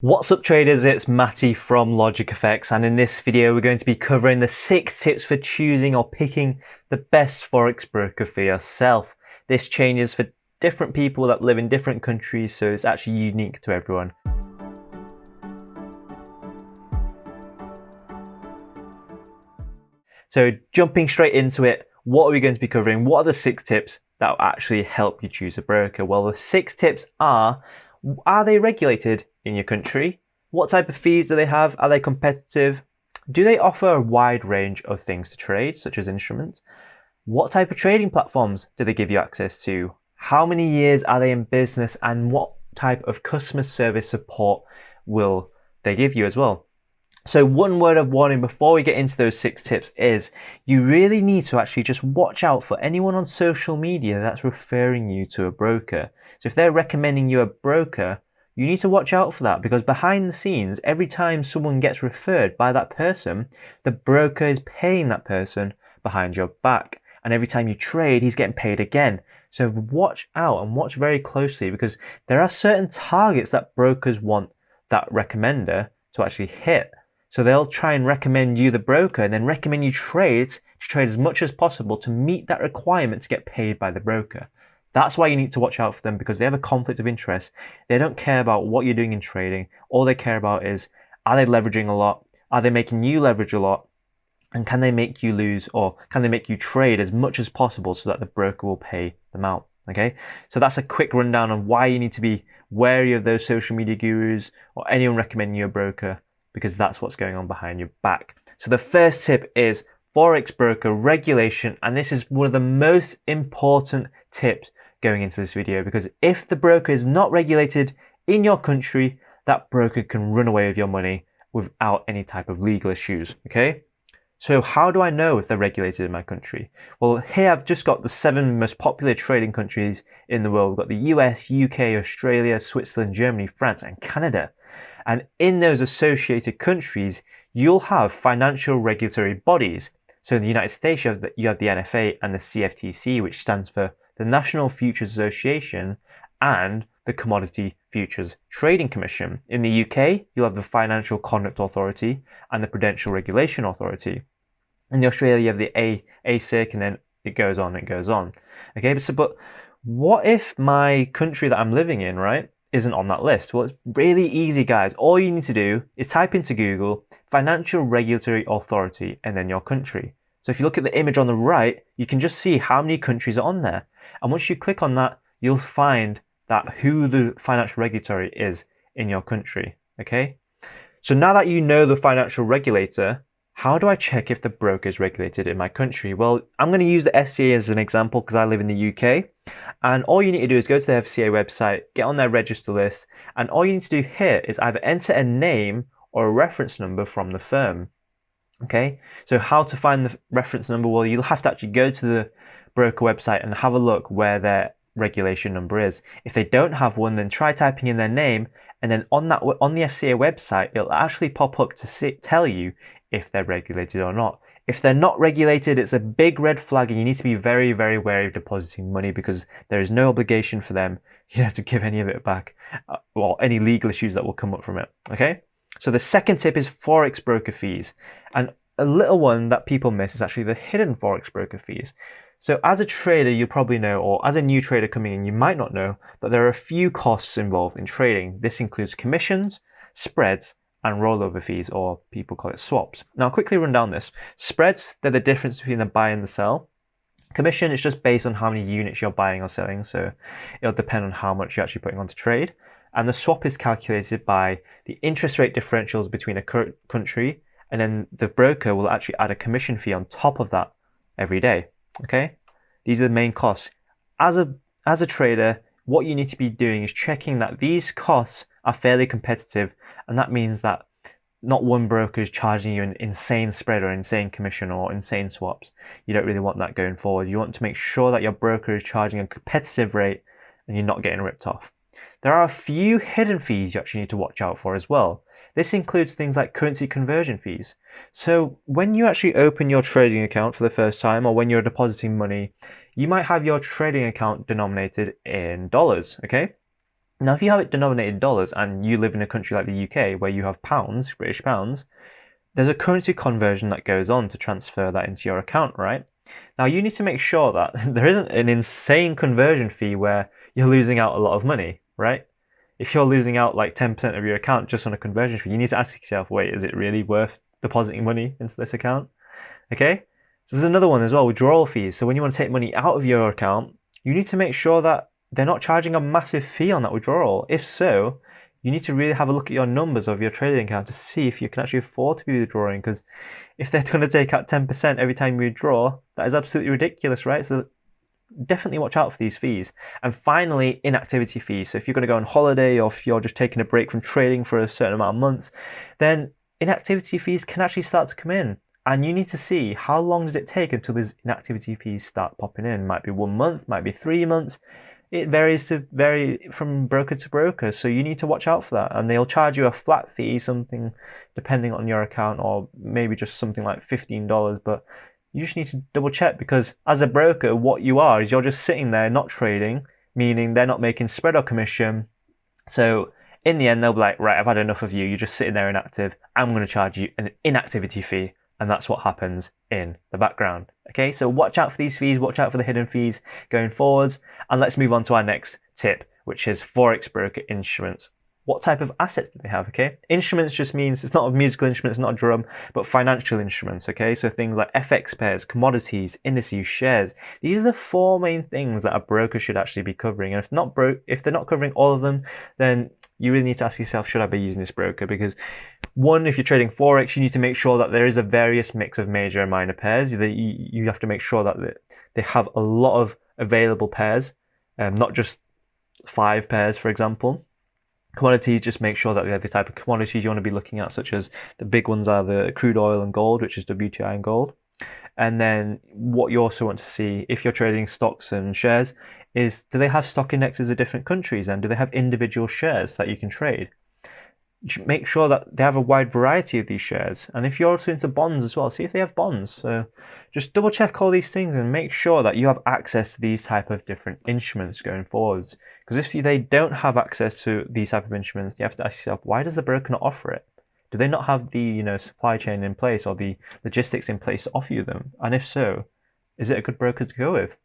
What's up traders, it's Matty from Logic Effects, and in this video we're going to be covering the 6 tips for choosing or picking the best Forex broker for yourself. This changes for different people that live in different countries, so it's actually unique to everyone. So jumping straight into it, what are we going to be covering? What are the 6 tips that will actually help you choose a broker? Well, the 6 tips are they regulated in your country? What type of fees do they have? Are they competitive? Do they offer a wide range of things to trade, such as instruments? What type of trading platforms do they give you access to? How many years are they in business, and what type of customer service support will they give you as well? So one word of warning before we get into those 6 tips is you really need to actually just watch out for anyone on social media that's referring you to a broker. So if they're recommending you a broker, you need to watch out for that, because behind the scenes, every time someone gets referred by that person, the broker is paying that person behind your back. And every time you trade, he's getting paid again. So watch out and watch very closely, because there are certain targets that brokers want that recommender to actually hit. So they'll try and recommend you the broker and then recommend you trade to trade as much as possible to meet that requirement to get paid by the broker. That's why you need to watch out for them, because they have a conflict of interest. They don't care about what you're doing in trading. All they care about is, are they leveraging a lot? Are they making you leverage a lot? And can they make you lose, or can they make you trade as much as possible so that the broker will pay them out? Okay, so that's a quick rundown on why you need to be wary of those social media gurus or anyone recommending you a broker, because that's what's going on behind your back. So the first tip is Forex broker regulation, and this is one of the most important tips going into this video, because if the broker is not regulated in your country, that broker can run away with your money without any type of legal issues. Okay, so how do I know if they're regulated in my country? Well, here I've just got the 7 most popular trading countries in the world. We've got the US, UK, Australia, Switzerland, Germany, France, and Canada. And in those associated countries, you'll have financial regulatory bodies. So in the United States, you have the NFA and the CFTC, which stands for the National Futures Association and the Commodity Futures Trading Commission. In the UK, you'll have the Financial Conduct Authority and the Prudential Regulation Authority. In Australia, you have the ASIC, and then it goes on, Okay, but what if my country that I'm living in, right, isn't on that list? Well, it's really easy, guys. All you need to do is type into Google Financial Regulatory Authority and then your country. So if you look at the image on the right, you can just see how many countries are on there. And once you click on that, you'll find that who the financial regulatory is in your country. Okay, so now that you know the financial regulator, how do I check if the broker is regulated in my country? Well, I'm going to use the FCA as an example because I live in the UK. And all you need to do is go to the FCA website, get on their register list, and all you need to do here is either enter a name or a reference number from the firm. Okay, so how to find the reference number? Well, you'll have to actually go to the broker website and have a look where their regulation number is. If they don't have one, then try typing in their name, and then on the FCA website, it'll actually pop up to tell you if they're regulated or not. If they're not regulated, it's a big red flag, and you need to be very, very wary of depositing money, because there is no obligation for them, to give any of it back, or any legal issues that will come up from it. Okay, so the second tip is Forex broker fees, and a little one that people miss is actually the hidden Forex broker fees. So as a trader, you probably know, or as a new trader coming in, you might not know that there are a few costs involved in trading. This includes commissions, spreads, and rollover fees, or people call it swaps. Now, I'll quickly run down this. Spreads, they're the difference between the buy and the sell. Commission is just based on how many units you're buying or selling, so it'll depend on how much you're actually putting on to trade. And the swap is calculated by the interest rate differentials between a country, and then the broker will actually add a commission fee on top of that every day. Okay, these are the main costs. As a trader, what you need to be doing is checking that these costs are fairly competitive, and that means that not one broker is charging you an insane spread or insane commission or insane swaps. You don't really want that going forward. You want to make sure that your broker is charging a competitive rate and you're not getting ripped off. There are a few hidden fees you actually need to watch out for as well. This includes things like currency conversion fees. So when you actually open your trading account for the first time, or when you're depositing money, you might have your trading account denominated in dollars, okay? Now, if you have it denominated in dollars and you live in a country like the UK where you have pounds, British pounds, there's a currency conversion that goes on to transfer that into your account, right? Now, you need to make sure that there isn't an insane conversion fee where you're losing out a lot of money, right? If you're losing out like 10% of your account just on a conversion fee, you need to ask yourself, wait, is it really worth depositing money into this account? Okay? So there's another one as well, withdrawal fees. So when you want to take money out of your account, you need to make sure that they're not charging a massive fee on that withdrawal. If so, you need to really have a look at your numbers of your trading account to see if you can actually afford to be withdrawing. Because if they're going to take out 10% every time you withdraw, that is absolutely ridiculous, right? So definitely watch out for these fees. And finally, inactivity fees. So if you're going to go on holiday or if you're just taking a break from trading for a certain amount of months, then inactivity fees can actually start to come in. And you need to see how long does it take until these inactivity fees start popping in. Might be 1 month, might be 3 months. It vary from broker to broker, so you need to watch out for that. And they'll charge you a flat fee, something depending on your account, or maybe just something like $15. But you just need to double check, because as a broker, what you are is you're just sitting there not trading, meaning they're not making spread or commission. So in the end, they'll be like, right, I've had enough of you. You're just sitting there inactive. I'm going to charge you an inactivity fee. And that's what happens in the background. Okay, so watch out for these fees, watch out for the hidden fees going forwards. And let's move on to our next tip, which is Forex broker instruments. What type of assets do they have? Okay, instruments just means it's not a musical instrument, it's not a drum, but financial instruments. Okay, so things like FX pairs, commodities, indices, shares. These are the four main things that a broker should actually be covering. And if they're not covering all of them, then you really need to ask yourself, should I be using this broker? Because one, if you're trading Forex, you need to make sure that there is a various mix of major and minor pairs. You have to make sure that they have a lot of available pairs, not just 5 pairs, for example. Commodities, just make sure that they have the type of commodities you want to be looking at, such as the big ones are the crude oil and gold, which is WTI and gold. And then what you also want to see if you're trading stocks and shares is, do they have stock indexes of different countries, and do they have individual shares that you can trade? You should make sure that they have a wide variety of these shares. And if you're also into bonds as well, see if they have bonds. So just double check all these things and make sure that you have access to these type of different instruments going forwards. Because if they don't have access to these type of instruments, you have to ask yourself, why does the broker not offer it? Do they not have the supply chain in place or the logistics in place to offer you them? And if so, is it a good broker to go with?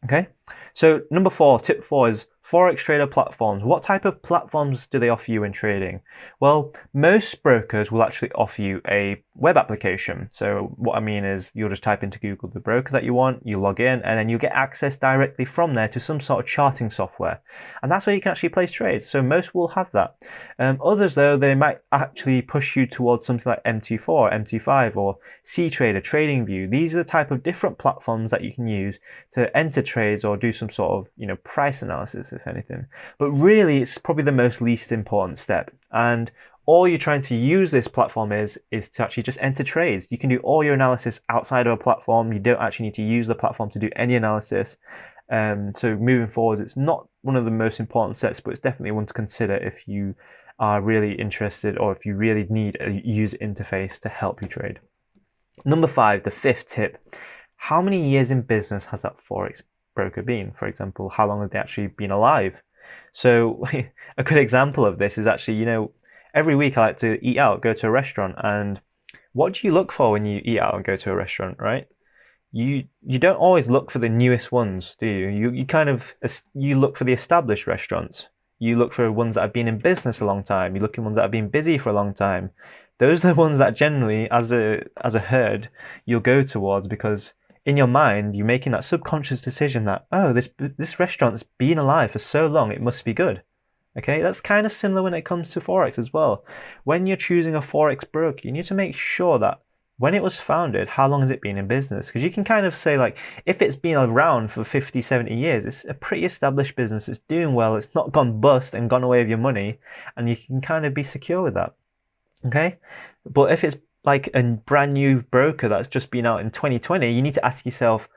Okay, so number 4, tip 4 is Forex trader platforms. What type of platforms do they offer you in trading? Well, most brokers will actually offer you a web application. So what I mean is you'll just type into Google the broker that you want, you log in, and then you get access directly from there to some sort of charting software. And that's where you can actually place trades. So most will have that. Others, though, they might actually push you towards something like MT4, MT5, or CTrader, TradingView. These are the type of different platforms that you can use to enter trades or do some sort of price analysis, if anything. But really, it's probably the most least important step. And all you're trying to use this platform is to actually just enter trades. You can do all your analysis outside of a platform. You don't actually need to use the platform to do any analysis. So moving forward, it's not one of the most important steps, but it's definitely one to consider if you are really interested or if you really need a user interface to help you trade. Number 5, the 5th tip. How many years in business has that Forex broker been? For example, how long have they actually been alive? So a good example of this is actually, every week I like to eat out, go to a restaurant, and what do you look for when you eat out and go to a restaurant, right? You don't always look for the newest ones, do you? You look for the established restaurants. You look for ones that have been in business a long time. You look at ones that have been busy for a long time. Those are the ones that generally, as a herd, you'll go towards, because in your mind, you're making that subconscious decision that, oh, this restaurant's been alive for so long, it must be good. Okay, that's kind of similar when it comes to Forex as well. When you're choosing a Forex broker, you need to make sure that when it was founded, how long has it been in business? Because you can kind of say, like, if it's been around for 50, 70 years, it's a pretty established business, it's doing well, it's not gone bust and gone away with your money, and you can kind of be secure with that. Okay, but if it's like a brand new broker that's just been out in 2020, you need to ask yourself,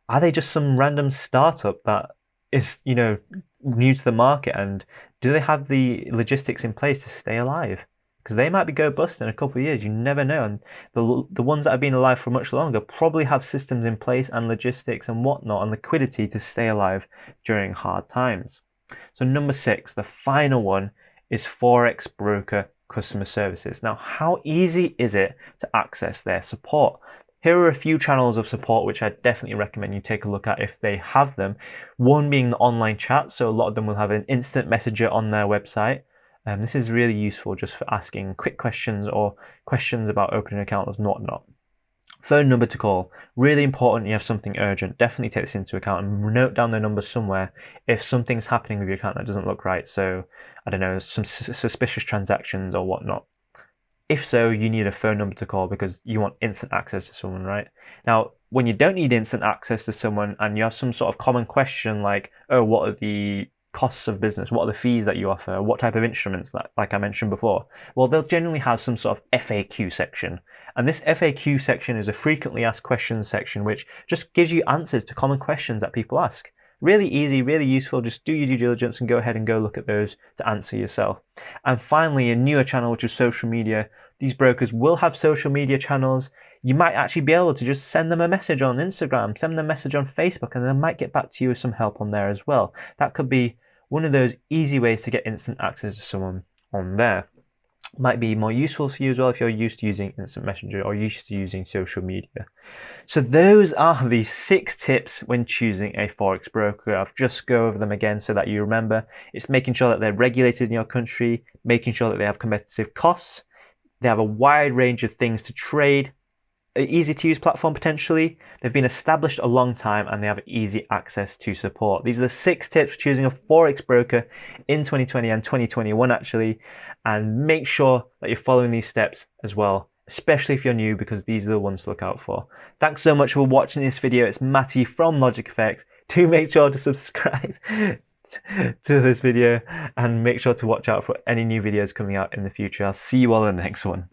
are they just some random startup that is, new to the market, and do they have the logistics in place to stay alive? Because they might be go bust in a couple of years, you never know. And the ones that have been alive for much longer probably have systems in place and logistics and whatnot and liquidity to stay alive during hard times. So number 6, the final one, is Forex broker customer services. Now, how easy is it to access their support? Here are a few channels of support which I definitely recommend you take a look at if they have them. One being the online chat, so a lot of them will have an instant messenger on their website. And this is really useful just for asking quick questions or questions about opening an account and whatnot. Phone number to call. Really important you have something urgent. Definitely take this into account and note down the number somewhere if something's happening with your account that doesn't look right. So, I don't know, some suspicious transactions or whatnot. If so, you need a phone number to call because you want instant access to someone, right? Now, when you don't need instant access to someone and you have some sort of common question like, oh, what are the costs of business? What are the fees that you offer? What type of instruments, that, like I mentioned before? Well, they'll generally have some sort of FAQ section. And this FAQ section is a frequently asked questions section, which just gives you answers to common questions that people ask. Really easy, really useful. Just do your due diligence and go ahead and go look at those to answer yourself. And finally, a newer channel, which is social media. These brokers will have social media channels. You might actually be able to just send them a message on Instagram, send them a message on Facebook, and they might get back to you with some help on there as well. That could be one of those easy ways to get instant access to someone on there. Might be more useful for you as well if you're used to using instant messenger or used to using social media. So those are the 6 tips when choosing a Forex broker. I've just go over them again so that you remember. It's making sure that they're regulated in your country, making sure that they have competitive costs, they have a wide range of things to trade, an easy to use platform potentially, they've been established a long time, and they have easy access to support. These are the 6 tips for choosing a Forex broker in 2020 and 2021 actually, and make sure that you're following these steps as well, especially if you're new, because these are the ones to look out for. Thanks so much for watching this video. It's Matty from Logic Effect. Do make sure to subscribe to this video and make sure to watch out for any new videos coming out in the future. I'll see you all in the next one.